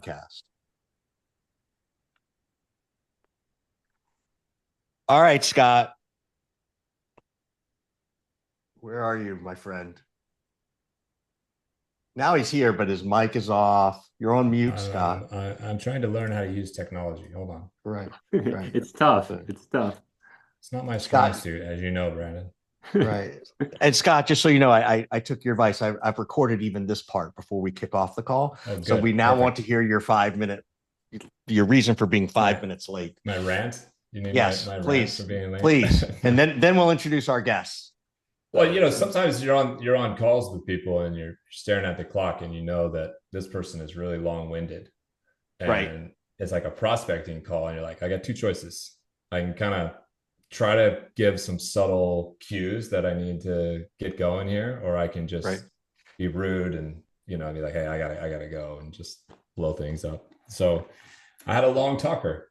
podcast. All right, Scott. Where are you, my friend? Now he's here, but his mic is off. You're on mute, Scott. I'm trying to learn how to use technology. Hold on. Right, right. It's tough. So, It's tough. It's not my strong Scott, suit, as you know, Brandon. right. And Scott, just so you know, I took your advice. I've recorded even this part before we kick off the call. Oh, So we good. now want Perfect. to hear your 5 minute, your reason for being My 5 minutes late. my rant. You need Yes, my rant for please, being late. please. And then we'll introduce our guests. Well, sometimes you're on calls with people and you're staring at the clock and you know that this person is really long-winded. Right. And it's like a prospecting call, and you're like, I got two choices. I can kind of try to give some subtle cues that I need to get going here, or I can Right. just be rude and be like, hey, I gotta go and just blow things up. So I had a long talker.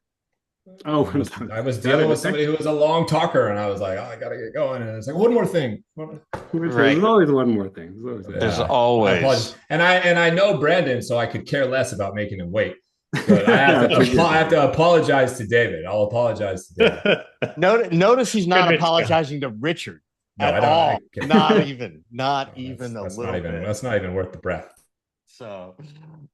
Oh, I was dealing with somebody who was a long talker, and I was like, oh, I gotta get going. And it's like, one more thing. Right. There's always one more thing. There's I always. apologize. And I know Brandon, so I could care less about making him wait. But I have to apologize to David. I'll apologize to David. Notice he's not apologizing to Richard No, at I don't. all. Not even No, even a that's little not even bit. that's not even worth the breath. So,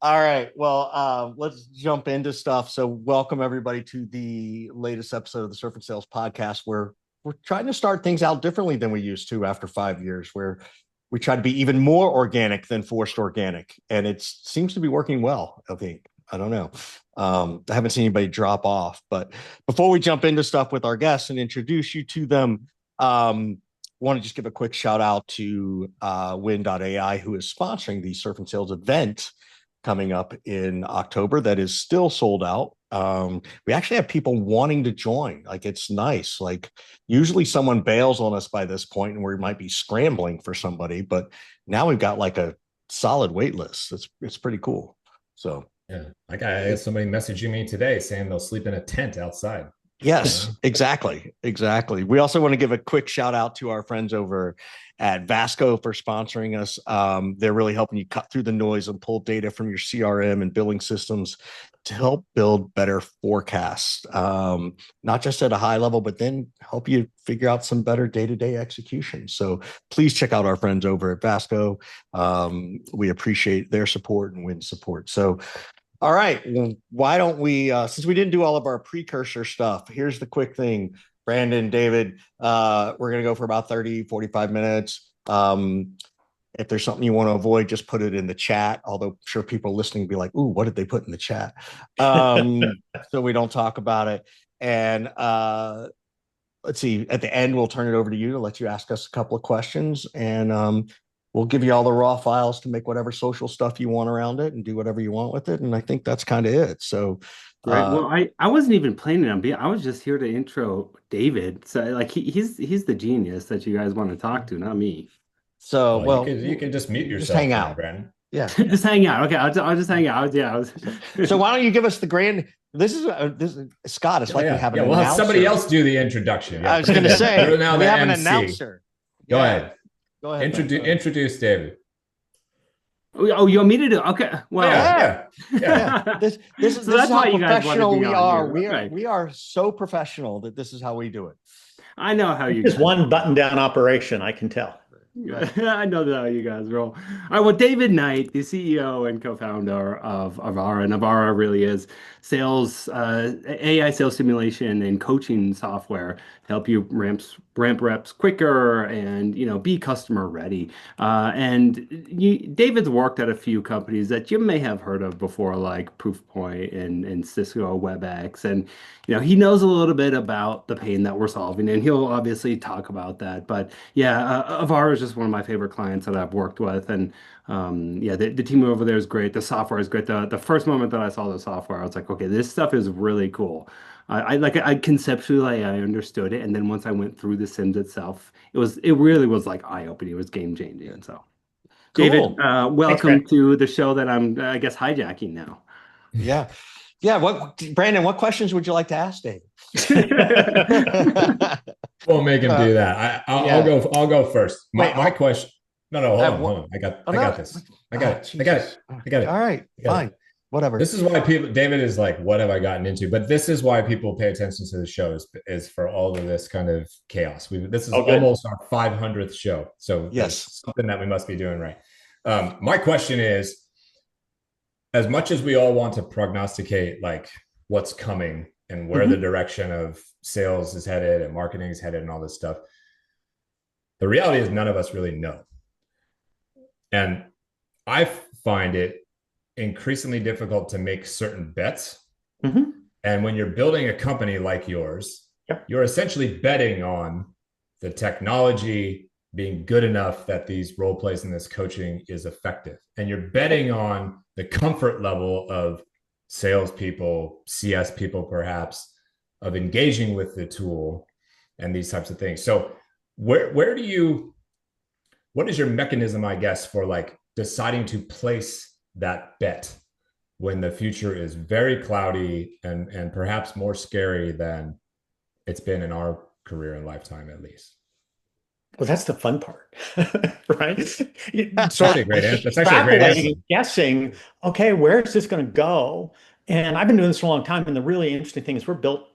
all right. Well, let's jump into stuff. So, welcome everybody to the latest episode of the Surf and Sales podcast, where we're trying to start things out differently than we used to after 5 years, where we try to be even more organic than forced organic, and it seems to be working well. I think. I don't know. I haven't seen anybody drop off, but before we jump into stuff with our guests and introduce you to them, want to just give a quick shout out to Win.ai, who is sponsoring the Surf and Sales event coming up in October that is still sold out. We actually have people wanting to join. Like, it's nice. Like, usually someone bails on us by this point and we might be scrambling for somebody, but now we've got like a solid wait list. It's pretty cool. So Yeah, I got somebody messaging me today saying they'll sleep in a tent outside. yes, exactly. Exactly. We also want to give a quick shout out to our friends over at Vasco for sponsoring us. They're really helping you cut through the noise and pull data from your CRM and billing systems to help build better forecasts, not just at a high level, but then help you figure out some better day-to-day execution. So please check out our friends over at Vasco. We appreciate their support and Win support. So all right. Well, why don't we, since we didn't do all of our precursor stuff, here's the quick thing. Brandon, David, we're going to go for about 30, 45 minutes. If there's something you want to avoid, just put it in the chat. Although I'm sure people listening will be like, ooh, what did they put in the chat? So we don't talk about it. And let's see, at the end, we'll turn it over to you to let you ask us a couple of questions. And we'll give you all the raw files to make whatever social stuff you want around it and do whatever you want with it. And I think that's kind of it. So, Right. Well, I wasn't even planning on being. I was just here to intro David. So like he's the genius that you guys want to talk to, not me. so Well, you well, can you can just mute just yourself hang now, out. Brandon. Yeah. Just hang out. Okay, I'll just hang out. Yeah. So why don't you give us the grand? This is Scott. It's Oh, like we yeah, have an yeah. We'll have somebody announcer. else do the introduction. I Yeah, was going to Brandon, say you're now we the have an MC. announcer. Go Yeah. ahead. Go ahead. Man. Introduce David. Oh, you want me to do? Okay. Well, Yeah. Yeah. Yeah. This so is that's how why you guys wanted professional me we on are. here. We are Right. we are so professional that this is how we do it. I know how you It's guys. one button down operation, I can tell. Right. I know how you guys roll. All right, well, David Knight, the CEO and co-founder of Avara, and Avara really is sales, AI sales simulation and coaching software to help you ramp reps quicker and be customer ready. David's worked at a few companies that you may have heard of before, like Proofpoint and Cisco WebEx, and he knows a little bit about the pain that we're solving, and he'll obviously talk about that. But yeah, Avara is just one of my favorite clients that I've worked with, and yeah, the team over there is great. The software is great. The first moment that I saw the software, I was like, okay, this stuff is really cool. I conceptually I understood it, and then once I went through the Sims itself, it really was like eye-opening. It was game-changing. So, David, Cool. Thanks, welcome Brad. to the show that I'm, I guess, hijacking now. Yeah. Yeah. Brandon, what questions would you like to ask Dave? We'll make him do that. I'll Yeah. go. I'll go first. Wait, My question. No, hold on, what? hold on. I got No. this. I got it. I got Jesus. it. I got it. All right. I got Fine. it. whatever. This is why people, David is like, what have I gotten into? But this is why people pay attention to the show is for all of this kind of chaos. This is Oh, good. almost our 500th show. So Yes. there's something that we must be doing right. My question is, as much as we all want to prognosticate like what's coming and where the direction of sales is headed and marketing is headed and all this stuff, the reality is none of us really know. And I find it increasingly difficult to make certain bets. And when you're building a company like yours, you're essentially betting on the technology being good enough that these role plays and this coaching is effective. And you're betting on the comfort level of salespeople, CS people, perhaps, of engaging with the tool and these types of things. So what is your mechanism, I guess, for like deciding to place that bet when the future is very cloudy and perhaps more scary than it's been in our career and lifetime, at least? Well, that's the fun part, right? That's actually a great answer. That's actually a great answer. Guessing, okay, where's this going to go? And I've been doing this for a long time. And the really interesting thing is we're built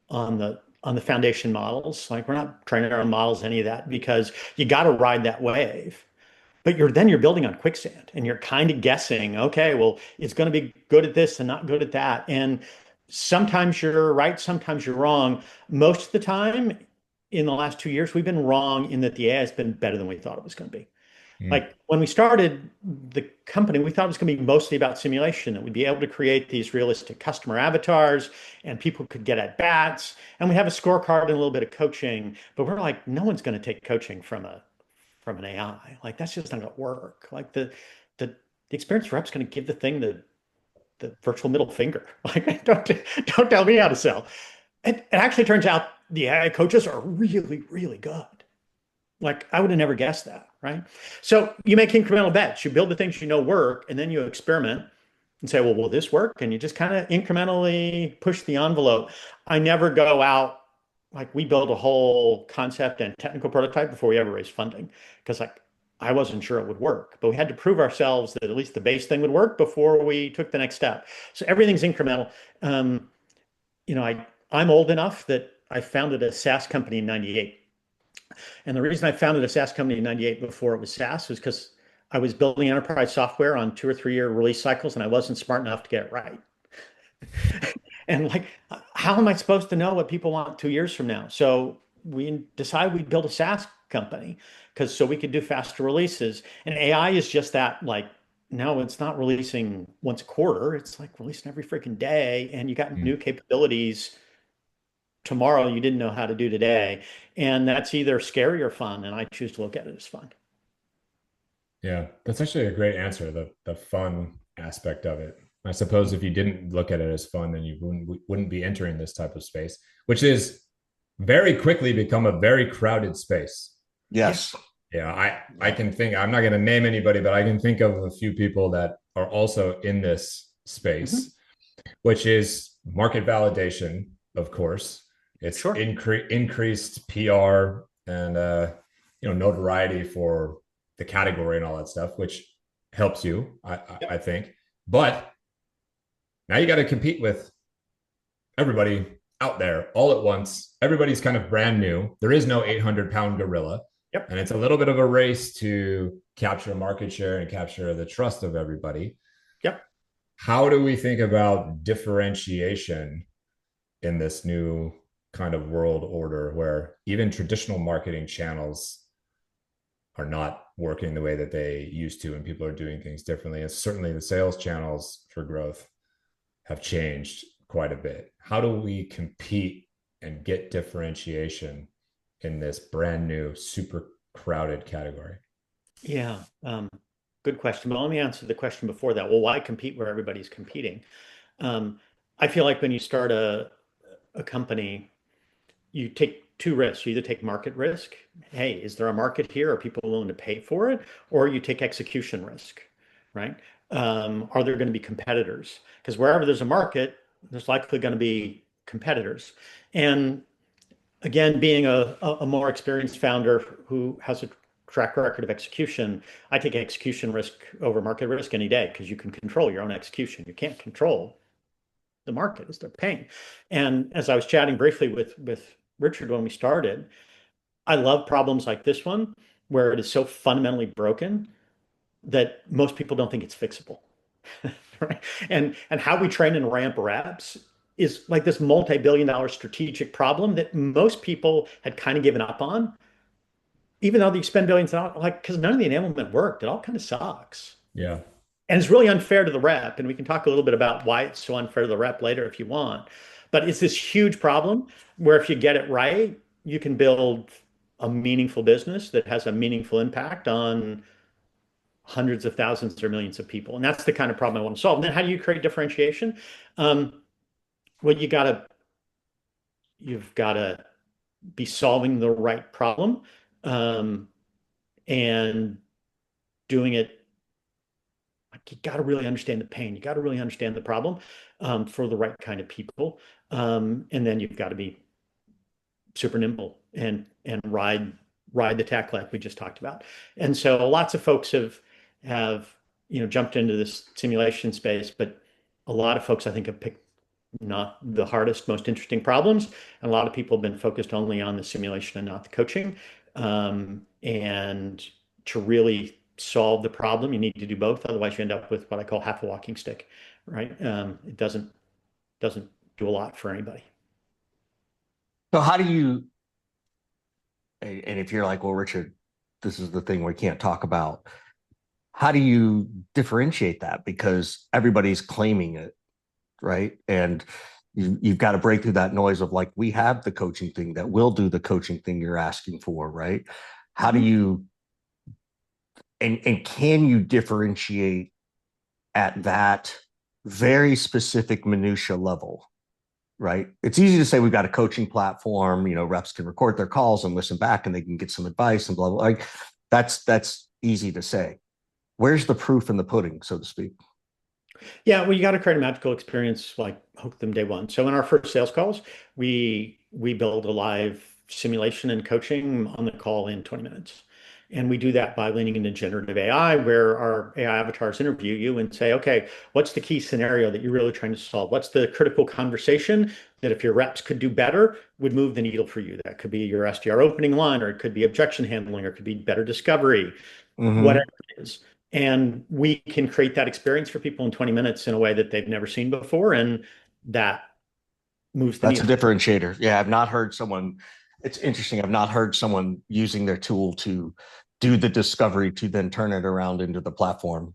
on the foundation models. Like we're not training our own models, any of that, because you got to ride that wave. But you're building on quicksand and you're kind of guessing, okay, well, it's going to be good at this and not good at that. And sometimes you're right, sometimes you're wrong. Most of the time in the last 2 years, we've been wrong in that the AI has been better than we thought it was going to be. Like when we started the company, we thought it was going to be mostly about simulation, that we'd be able to create these realistic customer avatars and people could get at bats. And we have a scorecard and a little bit of coaching, but we're like, no one's going to take coaching from an AI. Like that's just not going to work. Like the experienced rep's going to give the thing the virtual middle finger. Like don't tell me how to sell. It actually turns out the AI coaches are really, really good. Like I would have never guessed that, right? So you make incremental bets. You build the things you know work, and then you experiment and say, well, will this work? And you just kind of incrementally push the envelope. I never go out like we built a whole concept and technical prototype before we ever raised funding because like I wasn't sure it would work, but we had to prove ourselves that at least the base thing would work before we took the next step. So everything's incremental. I'm old enough that I founded a SaaS company in '98. And the reason I founded a SaaS company in '98 before it was SaaS was because I was building enterprise software on 2 or 3 year release cycles and I wasn't smart enough to get it right. And like, how am I supposed to know what people want 2 years from now? So we decided we'd build a SaaS company because so we could do faster releases. And AI is just that, like, no, it's not releasing once a quarter. It's like releasing every freaking day. And you got new capabilities tomorrow you didn't know how to do today. And that's either scary or fun. And I choose to look at it as fun. Yeah, that's actually a great answer. The fun aspect of it. I suppose if you didn't look at it as fun, then you wouldn't be entering this type of space, which is very quickly become a very crowded space. Yes. Yeah, I can think, I'm not going to name anybody, but I can think of a few people that are also in this space, which is market validation, of course. It's increased PR and notoriety for the category and all that stuff, which helps you, I think. But now you got to compete with everybody out there all at once. Everybody's kind of brand new. There is no 800-pound gorilla. Yep. And it's a little bit of a race to capture market share and capture the trust of everybody. Yep. How do we think about differentiation in this new kind of world order where even traditional marketing channels are not working the way that they used to and people are doing things differently? And certainly the sales channels for growth have changed quite a bit. How do we compete and get differentiation in this brand new, super crowded category? Yeah, good question. But let me answer the question before that. Well, why compete where everybody's competing? I feel like when you start a company, you take two risks. You either take market risk. Hey, is there a market here? Are people willing to pay for it? Or you take execution risk, right? Are there going to be competitors? Because wherever there's a market, there's likely going to be competitors. And again, being a more experienced founder who has a track record of execution, I take execution risk over market risk any day because you can control your own execution. You can't control the market as they're paying. And as I was chatting briefly with Richard when we started, I love problems like this one where it is so fundamentally broken that most people don't think it's fixable. Right? And how we train and ramp reps is like this multi-billion-dollar strategic problem that most people had kind of given up on, even though you spend billions of dollars, like because none of the enablement worked. It all kind of sucks. Yeah. And it's really unfair to the rep. And we can talk a little bit about why it's so unfair to the rep later if you want. But it's this huge problem where if you get it right, you can build a meaningful business that has a meaningful impact on hundreds of thousands or millions of people. And that's the kind of problem I want to solve. And then how do you create differentiation? Well, you've got to be solving the right problem and doing it. Like you got to really understand the pain. You got to really understand the problem for the right kind of people. And then you've got to be super nimble and ride the tech like we just talked about. And so lots of folks have jumped into this simulation space, but a lot of folks I think have picked not the hardest, most interesting problems, and a lot of people have been focused only on the simulation and not the coaching. And to really solve the problem, you need to do both. Otherwise, you end up with what I call half a walking stick, right? It doesn't do a lot for anybody. So how do you, and if you're like, well, Richard, this is the thing we can't talk about, how do you differentiate that? Because everybody's claiming it, right? And you've got to break through that noise of like, we have the coaching thing that will do the coaching thing you're asking for, right? How do you, and can you differentiate at that very specific minutia level, right? It's easy to say we've got a coaching platform, reps can record their calls and listen back and they can get some advice and blah, blah, like that's easy to say. Where's the proof in the pudding, so to speak? Yeah, well, you got to create a magical experience, like hook them day one. So in our first sales calls, we build a live simulation and coaching on the call in 20 minutes. And we do that by leaning into generative AI, where our AI avatars interview you and say, okay, what's the key scenario that you're really trying to solve? What's the critical conversation that if your reps could do better, would move the needle for you? That could be your SDR opening line, or it could be objection handling, or it could be better discovery, whatever it is. And we can create that experience for people in 20 minutes in a way that they've never seen before. And that moves the That's a needle. differentiator. Yeah, I've not heard someone, it's interesting. I've not heard someone using their tool to do the discovery to then turn it around into the platform,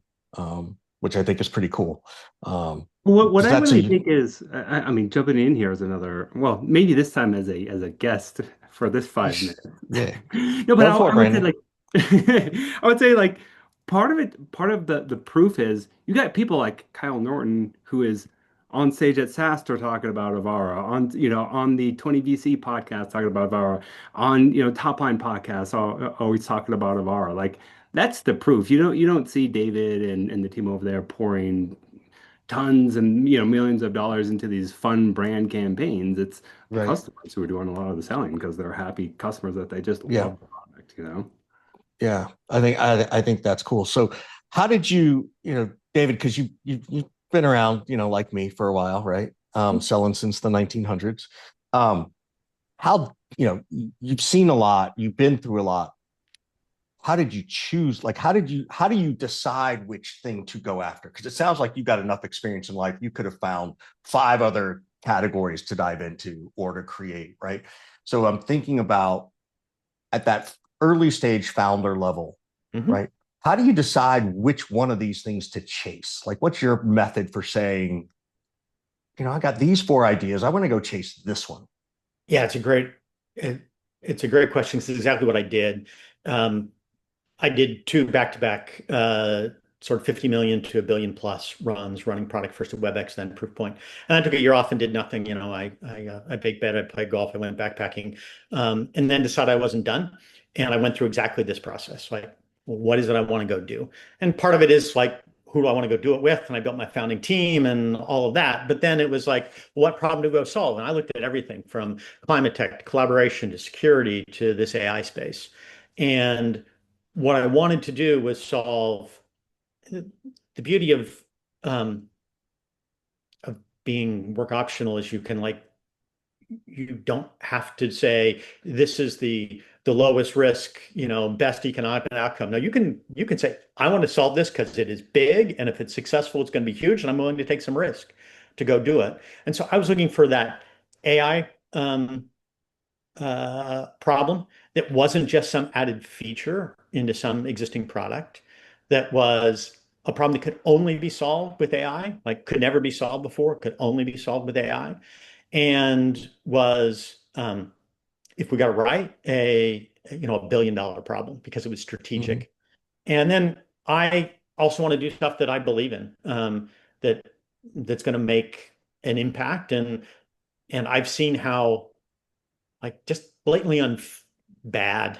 which I think is pretty cool. What I really think is, I mean, jumping in here is another, well, maybe this time as a guest for this 5 minutes. Yeah. No, but I would say like, I would say like part of the proof is you got people like Kyle Norton, who is on stage at SaaStr talking about Avara, on the 20 VC podcast talking about Avara, on Top Line podcast always talking about Avara. Like that's the proof. You don't see David and the team over there pouring tons and millions of dollars into these fun brand campaigns. It's right. Customers who are doing a lot of the selling because they're happy customers that they just love the product. Yeah, I think that's cool. So how did you, David, because you've been around, like me for a while, right? Selling since the 1900s. How, you've seen a lot, you've been through a lot. How did you choose? Like, how do you decide which thing to go after? Because it sounds like you got enough experience in life. You could have found 5 other categories to dive into or to create, right? So I'm thinking about at that early stage founder level, right? How do you decide which one of these things to chase? Like, what's your method for saying, I got these 4 ideas. I want to go chase this one. Yeah, it's a great question. This is exactly what I did. I did 2 back-to-back, sort of 50 million to $1 billion plus runs, running product first at WebEx, then Proofpoint. And I took a year off and did nothing. I baked bed, I played golf, I went backpacking, and then decided I wasn't done. And I went through exactly this process. Like, well, what is it I want to go do? And part of it is like, who do I want to go do it with? And I built my founding team and all of that. But then it was like, what problem to go solve? And I looked at everything from climate tech to collaboration to security to this AI space. And what I wanted to do was solve the beauty um, of being work optional is you don't have to say this is the lowest risk, best economic outcome. Now you can say I want to solve this because it is big, and if it's successful, it's going to be huge, and I'm willing to take some risk to go do it. And so I was looking for that AI problem that wasn't just some added feature into some existing product, that was a problem that could only be solved with AI, like could never be solved before, could only be solved with AI, and was if we got it right, a $1 billion problem because it was Mhm. strategic. And then I also want to do stuff that I believe in, that that's going to make an impact. And I've seen how like just blatantly bad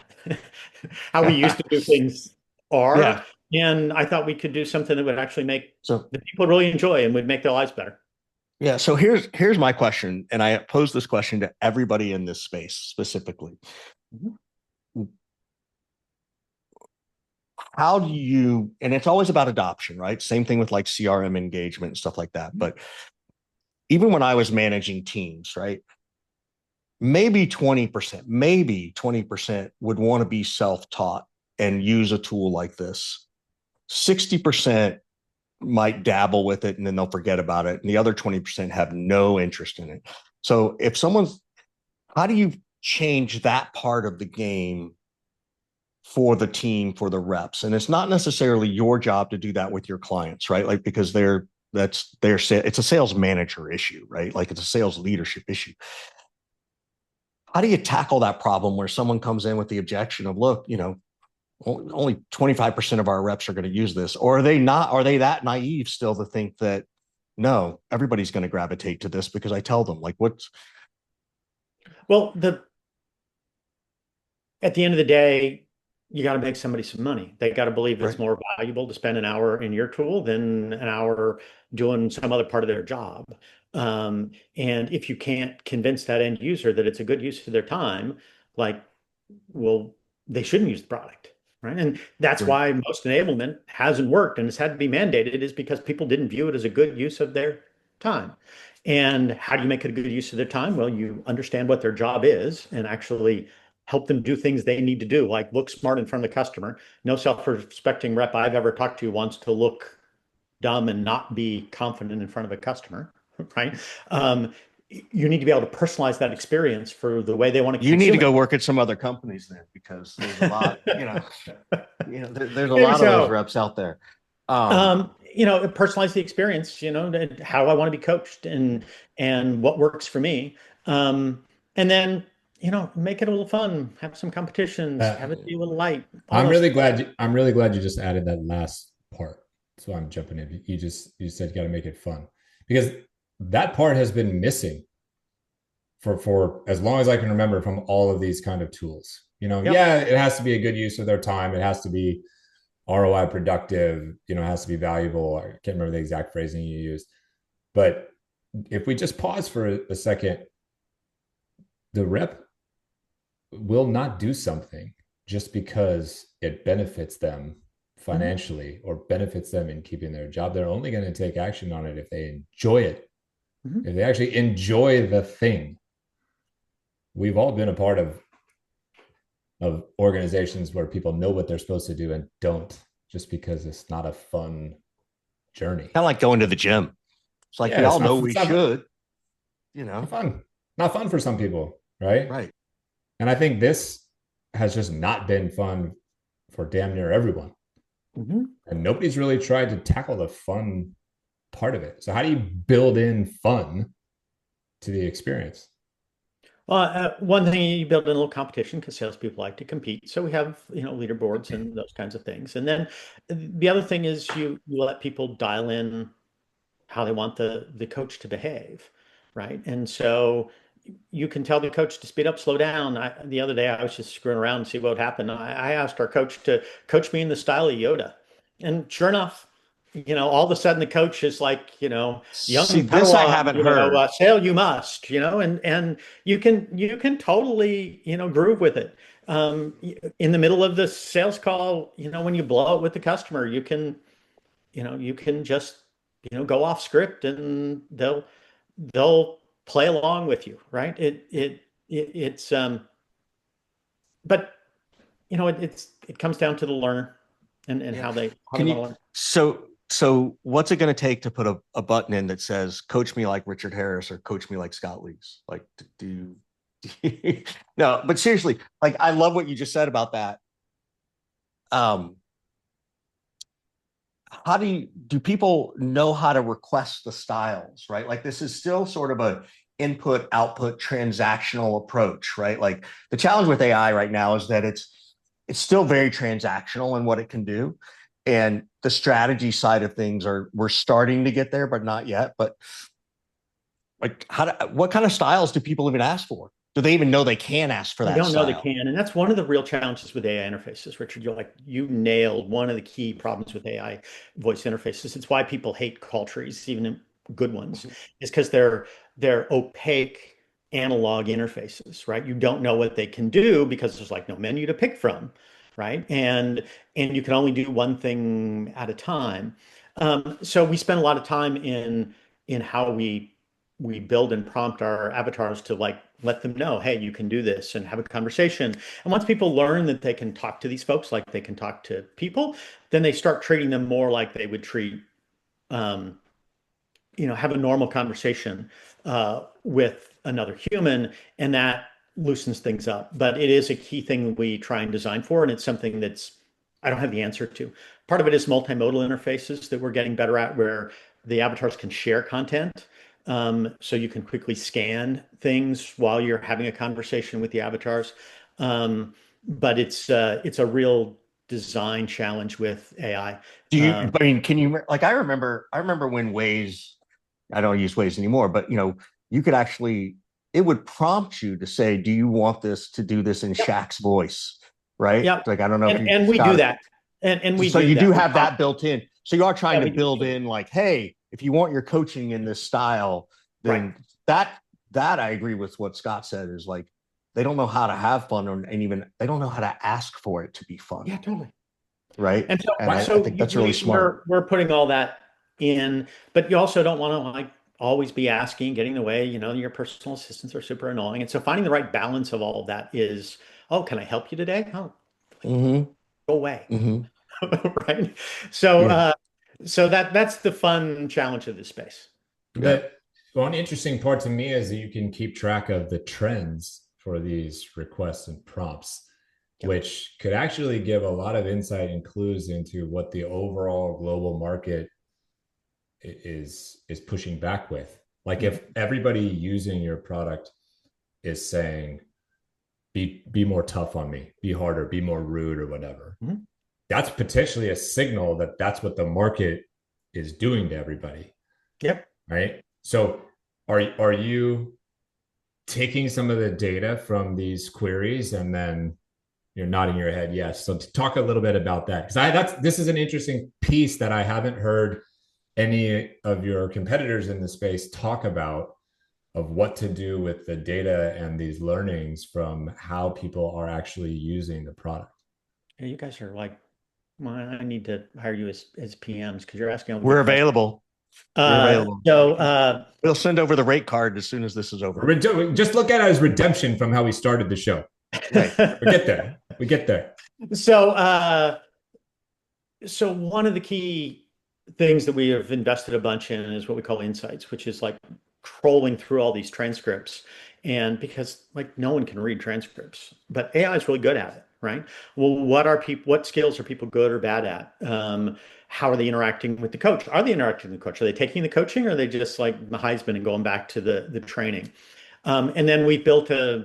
how we used to do things are. Yeah. And I thought we could do something that would actually make So the people really enjoy and would make their lives better. yeah. So here's my question, and I pose this question to everybody in this space specifically. Mhm. How do you, and it's always about adoption, right? Same thing with like CRM engagement and stuff like that. But even when I was managing teams, right? Maybe 20% would want to be self-taught and use a tool like this. 60% might dabble with it and then they'll forget about it. And the other 20% have no interest in it. So if someone's, how do you change that part of the game for the team, for the reps? And it's not necessarily your job to do that with your clients, right? Like, because it's a sales manager issue, right? Like it's a sales leadership issue. How do you tackle that problem where someone comes in with the objection of, look, only 25% of our reps are going to use this? Or are they that naive still to think that no, everybody's going to gravitate to this because I tell them like what's Well, at the end of the day, you got to make somebody some money. They got to believe it's right. more valuable to spend an hour in your tool than an hour doing some other part of their job. And if you can't convince that end user that it's a good use of their time, like, well, they shouldn't use the product, right? And that's Right. why most enablement hasn't worked and it's had to be mandated, is because people didn't view it as a good use of their time. And how do you make it a good use of their time? Well, you understand what their job is and actually help them do things they need to do, like look smart in front of the customer. No self-respecting rep I've ever talked to wants to look dumb and not be confident in front of a customer, right? You need to be able to personalize that experience for the way they want to You need to consume go work at some other companies then because there's a lot, it. there's a Maybe lot of those so. reps out there. Um, Personalize the experience, how I want to be coached and what works for me. And then, make it a little fun, have some competitions, Uh, have it be a little light, all those things. I'm really glad you just added that last part. That's why I'm jumping in. You said you got to make it fun because that part has been missing for as long as I can remember from all of these kind of tools. Yep. Yeah, it has to be a good use of their time. It has to be ROI productive. It has to be valuable. I can't remember the exact phrasing you used, but if we just pause for a second, the rep will not do something just because it benefits them Mhm. financially or benefits them in keeping their job. They're only going to take action on it if they enjoy it, Mhm. if they actually enjoy the thing. We've all been a part of organizations where people know what they're supposed to do and don't, just because it's not a fun journey. Kind of like going to the gym. It's like we Yeah, all know we it's not, should, not fun. Not fun for some people, right? right. And I think this has just not been fun for damn near everyone. Mhm. And nobody's really tried to tackle the fun part of it. So how do you build in fun to the experience? Well, one thing, you build in a little competition because salespeople like to compete. So we have, leaderboards and those kinds of things. And then the other thing is you let people dial in how they want the coach to behave, right? And so you can tell the coach to speed up, slow down. The other day I was just screwing around and see what would happen. I asked our coach to coach me in the style of Yoda, and sure enough, all of a sudden the coach is like, See, young this I Padawan, haven't heard. sail you must, and you can totally, groove with it. In the middle of the sales call, when you blow it with the customer, you can just, go off script and they'll play along with you, right? It's but it comes down to the learner and Yeah. how they Can want you, to learn. so what's it going to take to put a button in that says, coach me like Richard Harris or coach me like Scott Lees? Like, no, but seriously, like, I love what you just said about that. Um, how do people know how to request the styles, right? Like, this is still sort of a input output transactional approach, right? Like, the challenge with AI right now is that it's still very transactional in what it can do, and the strategy side of things we're starting to get there, but not yet. But like, what kind of styles do people even ask for? Do they even know they can ask for I that don't know they style? can, and that's one of the real challenges with AI interfaces, Richard. You nailed one of the key problems with AI voice interfaces. It's why people hate call trees, even good ones, is because they're opaque analog interfaces, right? You don't know what they can do because there's like no menu to pick from, right? And you can only do one thing at a time. So we spend a lot of time in how we build and prompt our avatars to like let them know, hey, you can do this and have a conversation. And once people learn that they can talk to these folks like they can talk to people, then they start treating them more like they would treat, um, have a normal conversation with another human, and that loosens things up. But it is a key thing we try and design for, and it's something that's I don't have the answer to. Part of it is multimodal interfaces that we're getting better at, where the avatars can share content. So you can quickly scan things while you're having a conversation with the avatars. But it's a real design challenge with AI. I mean, can you, like, I remember when Waze, I don't use Waze anymore, but you could actually, it would prompt you to say, do you want this to do this in Yep. Shaq's voice? Right? Yep. Like, I don't know if you And we do got it. that. And we So do you do that. have that built in. So you are trying Yeah, to we do. build in, like, hey, if you want your coaching in this style, Right. then that I agree with what Scott said, is like, they don't know how to have fun, and even they don't know how to ask for it to be fun. Yeah, totally. Right. And so, And I so think that's really smart. we're putting all that in, but you also don't want to like always be asking, getting in the way. Your personal assistants are super annoying, and so finding the right balance of all of that is, oh, can I help you today? Oh, Mm-hmm. go away, Mm-hmm. right? So, Yeah. so that's the fun challenge of this space. Yeah. The one interesting part to me is that you can keep track of the trends for these requests and prompts, Yep. which could actually give a lot of insight and clues into what the overall global market is pushing back with. Like, if everybody using your product is saying, be more tough on me, be harder, be more rude, or whatever, Mm-hmm. that's potentially a signal that that's what the market is doing to everybody. Yep. Right. So are you taking some of the data from these queries and then you're nodding your head yes? So to talk a little bit about that, because this is an interesting piece that I haven't heard any of your competitors in the space talk about, of what to do with the data and these learnings from how people are actually using the product. Yeah, you guys are like, well, I need to hire you as PMs because you're asking all the We're good questions. available. We're available. So We'll send over the rate card as soon as this is over. Just look at it as redemption from how we started the show. Right. We get there. We get there. So, so one of the key things that we have invested a bunch in is what we call insights, which is like trolling through all these transcripts. And because like no one can read transcripts, but AI is really good at it, right? Well, what skills are people good or bad at? How are they interacting with the coach? Are they interacting with the coach? Are they taking the coaching, or are they just like the Heisman and going back to the training? And then we built uh,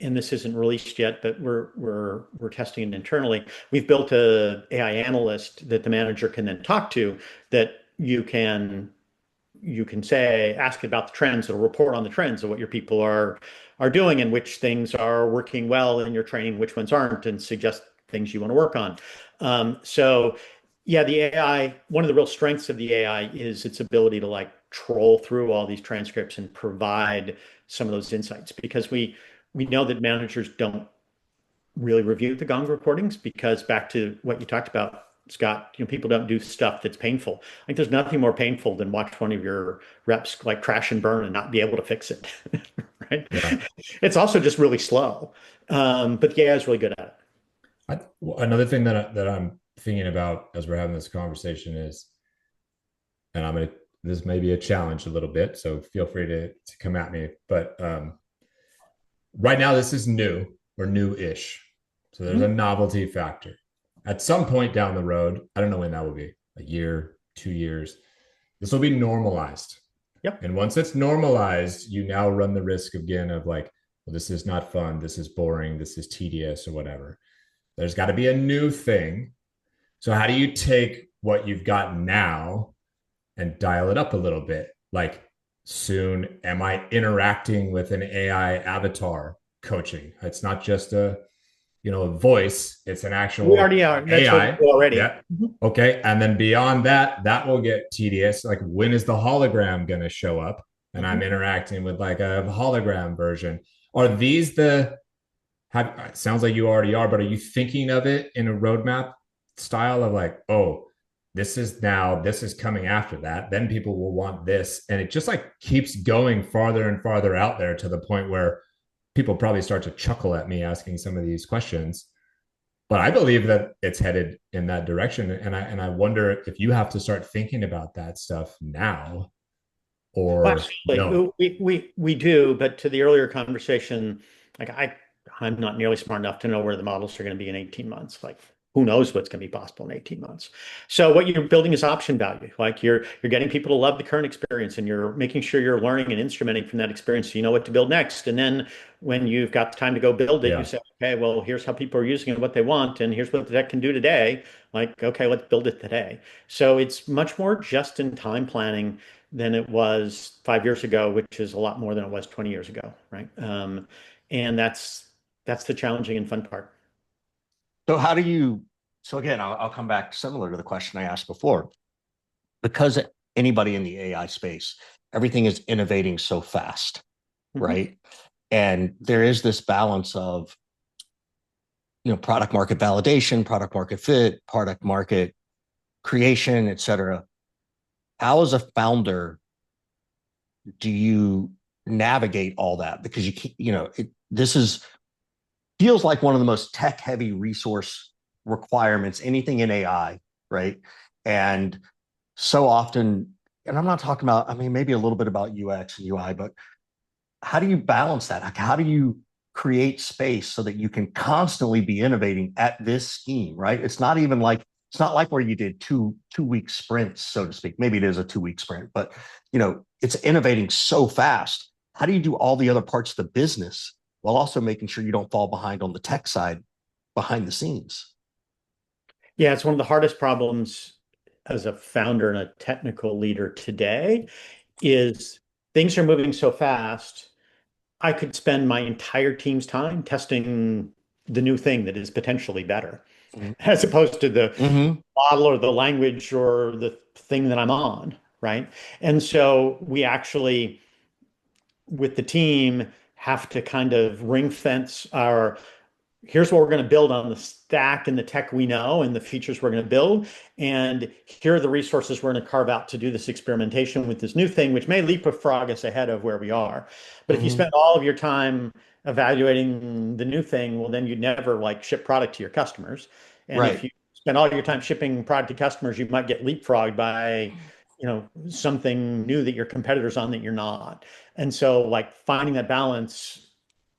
and this isn't released yet, but we're testing it internally. We've built a AI analyst that the manager can then talk to, that you can say, ask about the trends. It'll report on the trends of what your people are doing and which things are working well in your training, which ones aren't, and suggest things you want to work on. So Yeah, the AI, one of the real strengths of the AI is its ability to like troll through all these transcripts and provide some of those insights because we know that managers don't really review the Gong recordings because back to what you talked about, Scott, people don't do stuff that's painful. Like there's nothing more painful than watch one of your reps like crash and burn and not be able to fix it. Right? Yeah. It's also just really slow. But the AI is really good at it. Another thing that I'm thinking about as we're having this conversation is, and this may be a challenge a little bit, so feel free to come at me. But right now, this is new or new-ish, so there's a novelty factor. At some point down the road, I don't know when that will be, a year, 2 years, this will be normalized. Yep. And once it's normalized, you now run the risk again of like, well, this is not fun, this is boring, this is tedious, or whatever. There's got to be a new thing. So how do you take what you've got now and dial it up a little bit? Like, soon, am I interacting with an AI avatar coaching? It's not just a voice. It's an actual We already are. That's what we AI. do already. Yeah. Okay. And then beyond that, that will get tedious. Like, when is the hologram going to show up? And I'm interacting with like a hologram version. Are these the it sounds like you already are, but are you thinking of it in a roadmap style of like, oh, this is coming after that, then people will want this, and it just like keeps going farther and farther out there to the point where people probably start to chuckle at me asking some of these questions, but I believe that it's headed in that direction, and I wonder if you have to start thinking about that stuff now or Well, absolutely. no. We do, but to the earlier conversation, like I'm not nearly smart enough to know where the models are going to be in 18 months. Like who knows what's going to be possible in 18 months. So what you're building is option value. Like you're getting people to love the current experience and you're making sure you're learning and instrumenting from that experience so you know what to build next. And then when you've got the time to go build it, you Yeah. say, okay, well, here's how people are using it, what they want, and here's what the tech can do today. Like, okay, let's build it today. So it's much more just in time planning than it was 5 years ago, which is a lot more than it was 20 years ago, right? And that's the challenging and fun part. So how do you? So again, I'll come back similar to the question I asked before, because anybody in the AI space, everything is innovating so fast, right? And there is this balance of product market validation, product market fit, product market creation, et cetera. How, as a founder, do you navigate all that? Because this is feels like one of the most tech heavy resource requirements, anything in AI, right? And so often, and I'm not talking about, I mean, maybe a little bit about UX and UI, but how do you balance that? Like, how do you create space so that you can constantly be innovating at this scheme, right? It's not like where you did two-week sprints, so to speak. Maybe it is a 2-week sprint, but it's innovating so fast. How do you do all the other parts of the business while also making sure you don't fall behind on the tech side behind the scenes? Yeah, it's one of the hardest problems as a founder and a technical leader today is things are moving so fast. I could spend my entire team's time testing the new thing that is potentially better, as opposed to the Mm-hmm. model or the language or the thing that I'm on, right? And so we actually, with the team, have to kind of ring fence our here's what we're going to build on the stack and the tech we know and the features we're going to build. And here are the resources we're going to carve out to do this experimentation with this new thing, which may leapfrog us ahead of where we are. But if you spend all of your time evaluating the new thing, well, then you'd never like ship product to your customers. And if Right. you spend all your time shipping product to customers, you might get leapfrogged by, something new that your competitors on that you're not. And so like finding that balance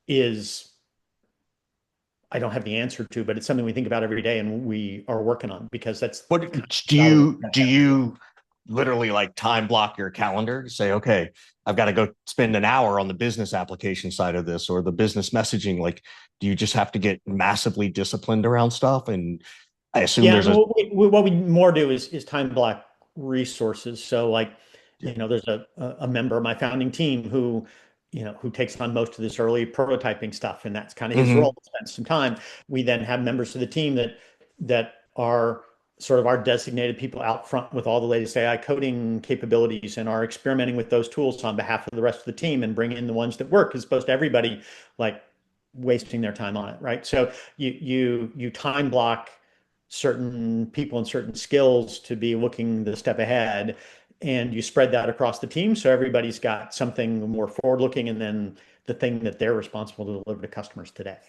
is I don't have the answer to, but it's something we think about every day and we are working on because that's What do you literally like time block your calendar to say, okay, I've got to go spend an hour on the business application side of this or the business messaging? Like, do you just have to get massively disciplined around stuff? And I assume yeah. there's a What we more do is time block resources. So like, there's a member of my founding team who takes on most of this early prototyping stuff, and that's kind of his Mhm. role. Spend some time. We then have members of the team that are sort of our designated people out front with all the latest AI coding capabilities and are experimenting with those tools on behalf of the rest of the team and bring in the ones that work, as opposed to everybody like wasting their time on it, right? So you time block certain people and certain skills to be looking the step ahead, and you spread that across the team so everybody's got something more forward looking, and then the thing that they're responsible to deliver to customers today.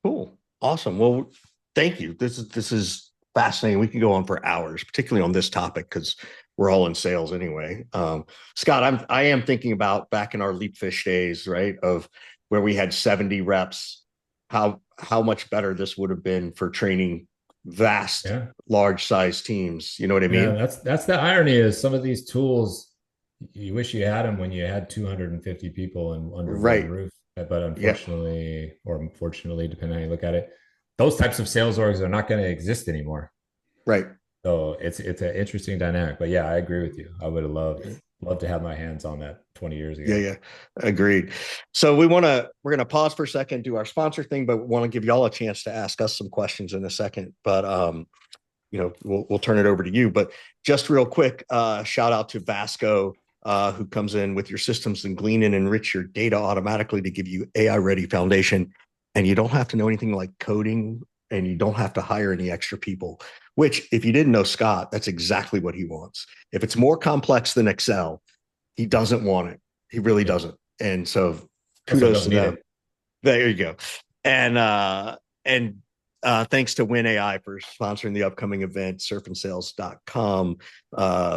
Cool. Awesome. Well, thank you. This is fascinating. We can go on for hours, particularly on this topic, because we're all in sales anyway. Scott, I am thinking about back in our Leapfish days, right? Of where we had 70 reps, how much better this would have been for training vast, large size teams. You know what I mean? That's the irony, is some of these tools, you wish you had them when you had 250 people and under one roof. But unfortunately, or unfortunately, depending on how you look at it, those types of sales orgs are not going to exist anymore. Right. So it's an interesting dynamic. But yeah, I agree with you. I would have loved to have my hands on that 20 years ago. Yeah, agreed. So we're gonna pause for a second, do our sponsor thing, but want to give y'all a chance to ask us some questions in a second. But we'll turn it over to you. But just real quick, shout out to Vasco, who comes in with your systems and glean and enrich your data automatically to give you AI ready foundation. And you don't have to know anything like coding, and you don't have to hire any extra people, which, if you didn't know Scott, that's exactly what he wants. If it's more complex than Excel, he doesn't want it. He really doesn't. And so kudos to them. There you go. And thanks to Win AI for sponsoring the upcoming event, surfandsales.com.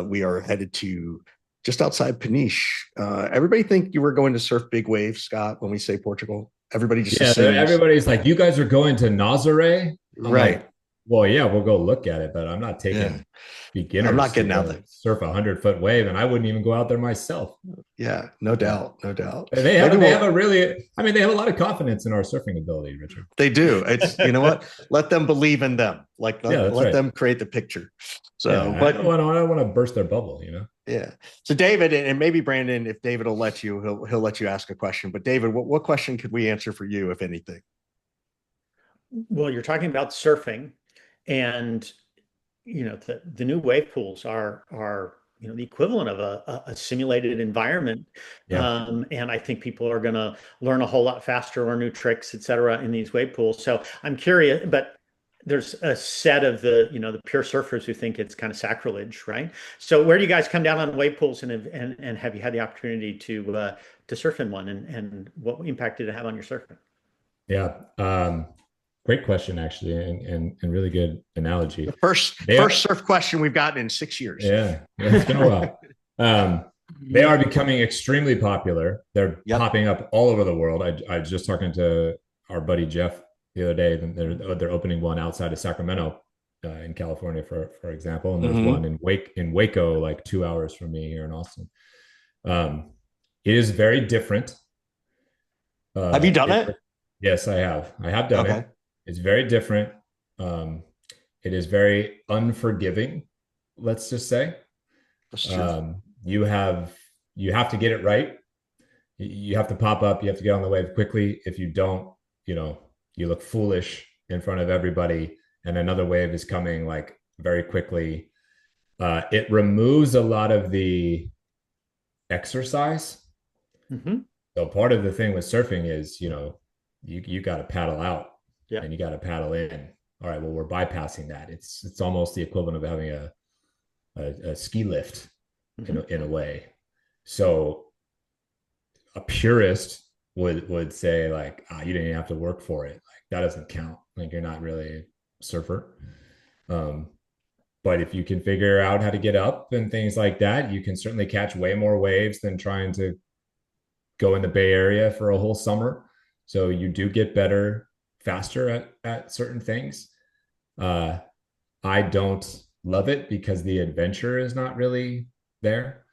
We are headed to just outside Peniche. Everybody think you were going to surf big waves, Scott, when we say Portugal? Everybody just assumes. Everybody's like, you guys are going to Nazare? Right. Like, well, yeah, we'll go look at it, but I'm not taking beginners. I'm not getting out there. Surf 100-foot wave, and I wouldn't even go out there myself. Yeah, no doubt. They have a lot of confidence in our surfing ability, Richard. They do. It's, you know what? Let them believe in them. Let them create the picture. So, but I don't want to burst their bubble, you know? Yeah. So David, and maybe Brandon, if David will let you, he'll let you ask a question. But David, what question could we answer for you, if anything? Well, you're talking about surfing, and the new wave pools are the equivalent of a simulated environment. And I think people are going to learn a whole lot faster, learn new tricks, et cetera, in these wave pools. So I'm curious, but there's a set of the pure surfers who think it's kind of sacrilege, right? So where do you guys come down on wave pools, and have you had the opportunity to surf in one, and what impact did it have on your surfing? Yeah. Great question, actually, and really good analogy. The first surf question we've gotten in 6 years. Yeah, it's been a while. They are becoming extremely popular. They're popping up all over the world. I was just talking to our buddy Jeff the other day. They're opening one outside of Sacramento, in California, for example, and there's one in Waco, like 2 hours from me here in Austin. It is very different. Have you done it? Yes, I have. I have done it. It's very different. It is very unforgiving, let's just say. That's true. You have to get it right. You have to pop up. You have to get on the wave quickly. If you don't, you look foolish in front of everybody, and another wave is coming like very quickly. It removes a lot of the exercise. So part of the thing with surfing is, you got to paddle out. Yeah. And you got to paddle in. All right, well, we're bypassing that. It's almost the equivalent of having a ski lift in a way. So a purist would say, like, you didn't even have to work for it. Like, that doesn't count. Like, you're not really a surfer. But if you can figure out how to get up and things like that, you can certainly catch way more waves than trying to go in the Bay Area for a whole summer. So you do get better faster at certain things. I don't love it because the adventure is not really there.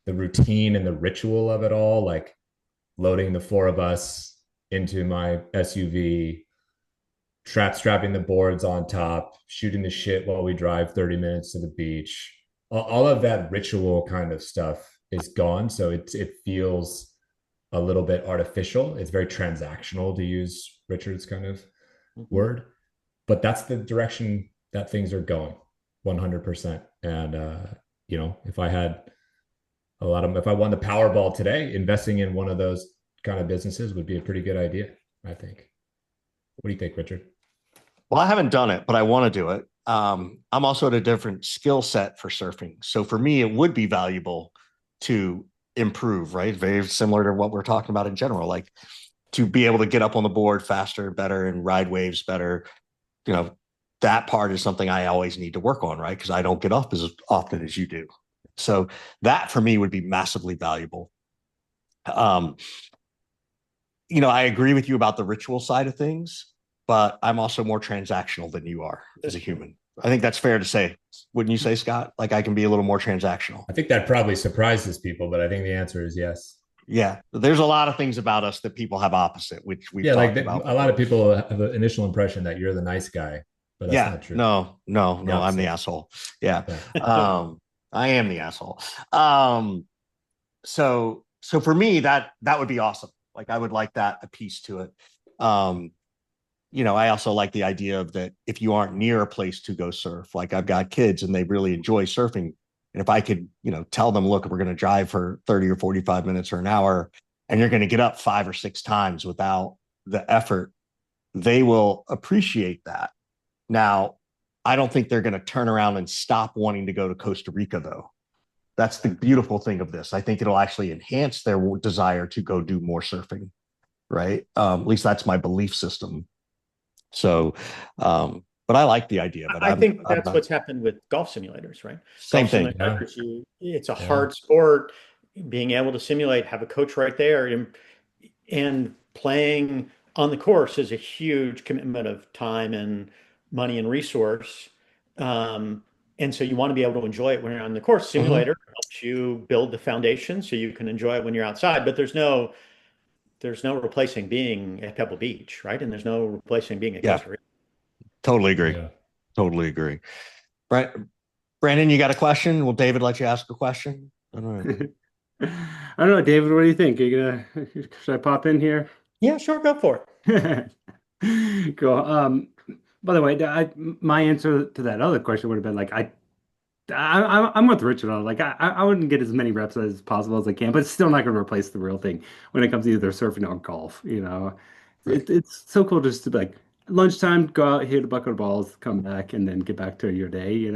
The routine and the ritual of it all, like loading the four of us into my SUV, strapping the boards on top, shooting the shit while we drive 30 minutes to the beach. All of that ritual kind of stuff is gone. So it feels a little bit artificial. It's very transactional, to use Richard's kind of word, but that's the direction that things are going. 100%. And if I had if I won the Powerball today, investing in one of those kind of businesses would be a pretty good idea, I think. What do you think, Richard? Well, I haven't done it, but I want to do it. I'm also at a different skill set for surfing. So for me, it would be valuable to improve, right? Very similar to what we're talking about in general, like to be able to get up on the board faster, better, and ride waves better. You know, that part is something I always need to work on, right? Because I don't get up as often as you do. So that for me would be massively valuable. Um, I agree with you about the ritual side of things, but I'm also more transactional than you are as a human. I think that's fair to say. Wouldn't you say, Scott? Like I can be a little more transactional. I think that probably surprises people, but I think the answer is yes. Yeah, there's a lot of things about us that people have opposite, which we've talked about. A lot of people have an initial impression that you're the nice guy, but that's not true. No, I'm the asshole. Yeah. I am the asshole. So for me, that would be awesome. Like I would like that a piece to it. I also like the idea of that if you aren't near a place to go surf, like I've got kids and they really enjoy surfing. And if I could, tell them, look, we're going to drive for 30 or 45 minutes or an hour, and you're going to get up 5 or 6 times without the effort, they will appreciate that. Now, I don't think they're going to turn around and stop wanting to go to Costa Rica, though. That's the beautiful thing of this. I think it'll actually enhance their desire to go do more surfing, right? At least that's my belief system. So, but I like the idea. But I think that's what's happened with golf simulators, right? Same thing. It's a hard sport. Being able to simulate, have a coach right there, and playing on the course is a huge commitment of time and money and resource. And so you want to be able to enjoy it when you're on the course. Simulator helps you build the foundation so you can enjoy it when you're outside. But there's no replacing being at Pebble Beach, right? And there's no replacing being at Costa Rica. Totally agree. Yeah. Totally agree. Right. Brandon, you got a question? Will David let you ask a question? I don't know. I don't know, David, what do you think? Should I pop in here? Yeah, sure. Go for it. Cool. By the way, my answer to that other question would have been like, I'm with Richard on it. Like I wouldn't get as many reps as possible as I can, but it's still not going to replace the real thing when it comes to either surfing or golf. Right. It's so cool just to be like lunchtime, go out, hit a bucket of balls, come back, and then get back to your day.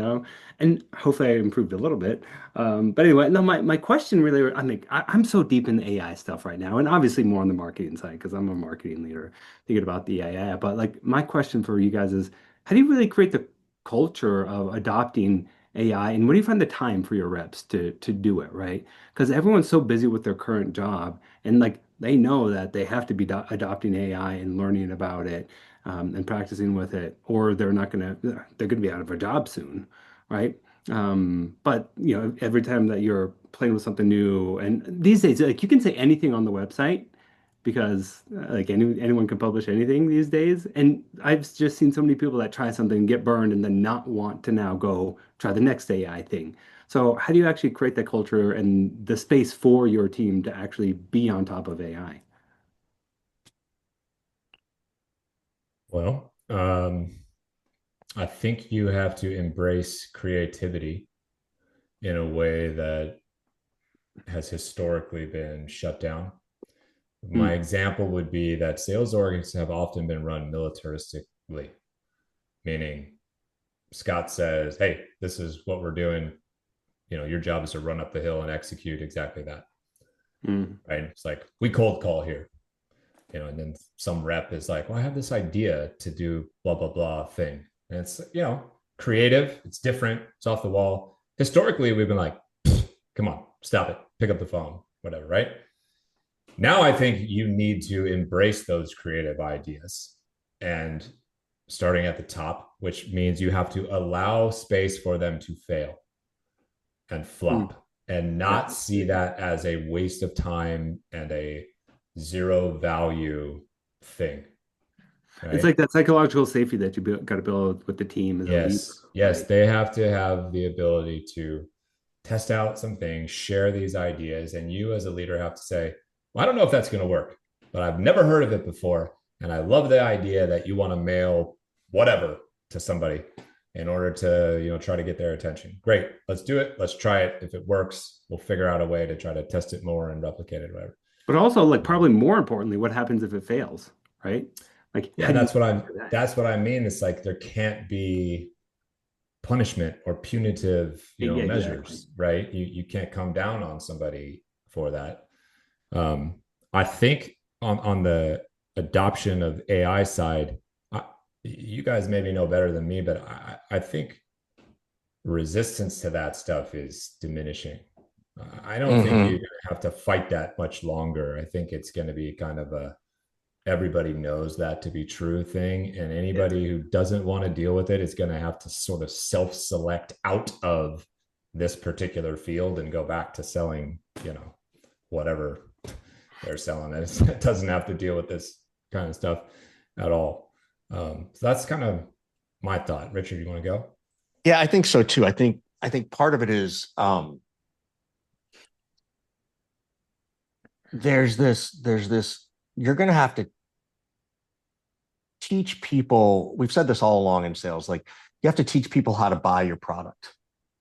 And hopefully I improved a little bit. But anyway, no, my question really, I'm so deep in the AI stuff right now, and obviously more on the marketing side because I'm a marketing leader thinking about the AI. But like my question for you guys is, how do you really create the culture of adopting AI, and where do you find the time for your reps to do it, right? Because everyone's so busy with their current job, and like they know that they have to be adopting AI and learning about it and practicing with it, or they're gonna be out of a job soon, right? But every time that you're playing with something new, and these days, like you can say anything on the website because like anyone can publish anything these days. And I've just seen so many people that try something, get burned, and then not want to now go try the next AI thing. So how do you actually create that culture and the space for your team to actually be on top of AI? Well, I think you have to embrace creativity in a way that has historically been shut down. My example would be that sales orgs have often been run militaristically, meaning Scott says, hey, this is what we're doing. Your job is to run up the hill and execute exactly that. Right? It's like, we cold call here. And then some rep is like, well, I have this idea to do blah, blah, blah thing. And it's, creative. It's different. It's off the wall. Historically, we've been like, come on, stop it. Pick up the phone, whatever, right? Now I think you need to embrace those creative ideas and starting at the top, which means you have to allow space for them to fail and flop and not see that as a waste of time and a zero value thing. Right? It's like that psychological safety that you got to build with the team. Yes. Right? They have to have the ability to test out some things, share these ideas, and you as a leader have to say, well, I don't know if that's going to work, but I've never heard of it before. And I love the idea that you want to mail whatever to somebody. in order to, try to get their attention. Great, let's do it. Let's try it. If it works, we'll figure out a way to try to test it more and replicate it, whatever. But also, like, probably more importantly, what happens if it fails, right? Like, Yeah, that's what I mean. It's like there can't be punishment or punitive, Yeah, measures, exactly. right? You can't come down on somebody for that. I think on the adoption of AI side, you guys maybe know better than me, but I think resistance to that stuff is diminishing. I don't think you're going to have to fight that much longer. I think it's going to be kind of a everybody knows that to be true thing. And anybody who doesn't want to deal with it is going to have to sort of self-select out of this particular field and go back to selling, whatever they're selling. It doesn't have to deal with this kind of stuff at all. So that's kind of my thought. Richard, you want to go? Yeah, I think so too. I think part of it is there's this you're going to have to teach people. We've said this all along in sales, like you have to teach people how to buy your product,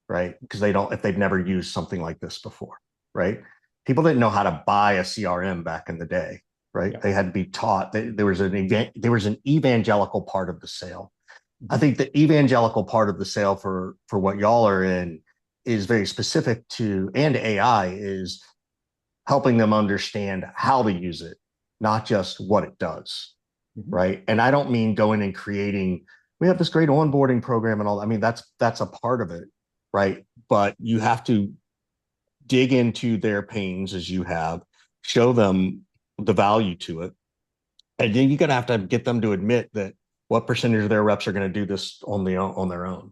right? Because if they've never used something like this before, right? People didn't know how to buy a CRM back in the day, right? Yeah. They had to be taught. There was an evangelical part of the sale. I think the evangelical part of the sale for what y'all are in is very specific to, and AI is helping them understand how to use it, not just what it does, right? And I don't mean going and creating, we have this great onboarding program and all. I mean, that's a part of it, right? But you have to dig into their pains as you have, show them the value to it. And then you're going to have to get them to admit that what percentage of their reps are going to do this on their own,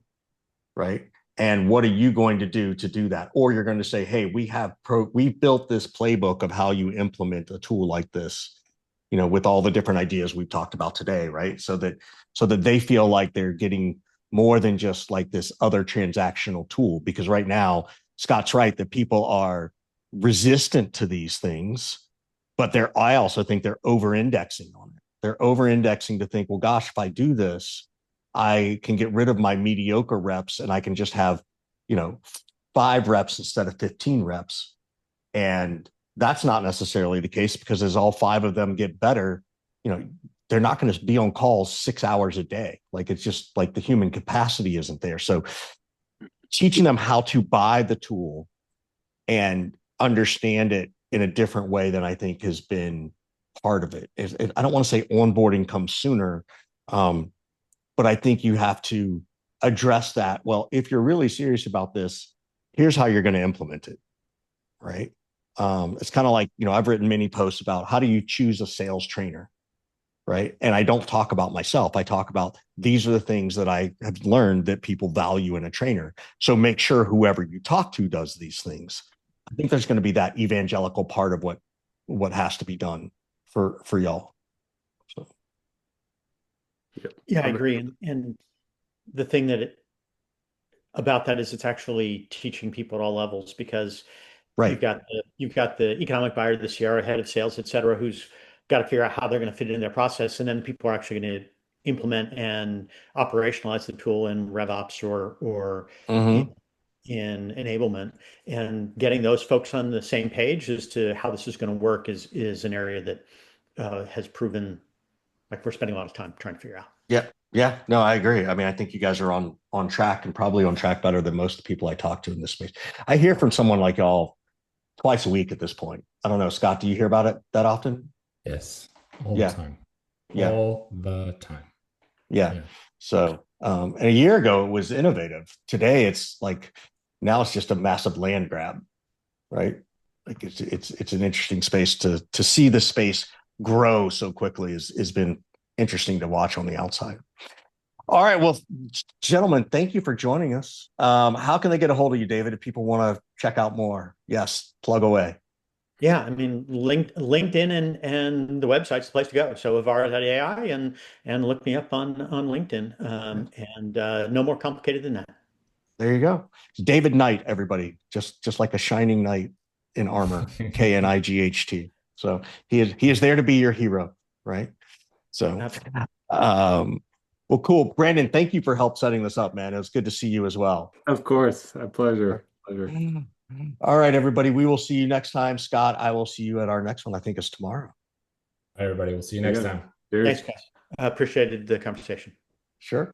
right? And what are you going to do that? Or you're going to say, hey, we've built this playbook of how you implement a tool like this, with all the different ideas we've talked about today, right? So that they feel like they're getting more than just like this other transactional tool. Because right now, Scott's right that people are resistant to these things, but I also think they're over-indexing on it. They're over-indexing to think, well, gosh, if I do this, I can get rid of my mediocre reps and I can just have, 5 reps instead of 15 reps. And that's not necessarily the case, because as all 5 of them get better, they're not going to be on calls 6 hours a day. Like, it's just like the human capacity isn't there. So teaching them how to buy the tool and understand it in a different way than I think has been part of it. I don't want to say onboarding comes sooner, but I think you have to address that. Well, if you're really serious about this, here's how you're going to implement it, right? It's kind of like, I've written many posts about how do you choose a sales trainer, right? And I don't talk about myself. I talk about these are the things that I have learned that people value in a trainer. So make sure whoever you talk to does these things. I think there's going to be that evangelical part of what has to be done for y'all. So. Yeah, I agree. And the thing about that is it's actually teaching people at all levels, because right. you've got the economic buyer, the CRO, head of sales, et cetera, who's got to figure out how they're going to fit it in their process. And then people are actually going to implement and operationalize the tool in RevOps or in enablement, and getting those folks on the same page as to how this is going to work is an area that has proven like we're spending a lot of time trying to figure out. Yeah. No, I agree. I mean, I think you guys are on track, and probably on track better than most of the people I talk to in this space. I hear from someone like y'all twice a week at this point. I don't know, Scott, do you hear about it that often? Yes. All the time. Yeah. All the time. Yeah. So, and a year ago it was innovative. Today it's like, now it's just a massive land grab, right? Like it's an interesting space to see the space grow so quickly has been interesting to watch on the outside. All right. Well, gentlemen, thank you for joining us. How can they get a hold of you, David, if people want to check out more? Yes, plug away. Yeah, I mean, LinkedIn and the website's the place to go. So avara.ai and look me up on LinkedIn. And no more complicated than that. There you go. David Knight, everybody, just like a shining knight in armor, Knight. So he is there to be your hero, right? So, well, Well, cool. Brandon, thank you for help setting this up, man. It was good to see you as well. Of course. A pleasure. Pleasure. All right, everybody. We will see you next time. Scott, I will see you at our next one. I think it's tomorrow. Everybody, we'll see you next time. Cheers. Thanks, guys. I appreciated the conversation. Sure.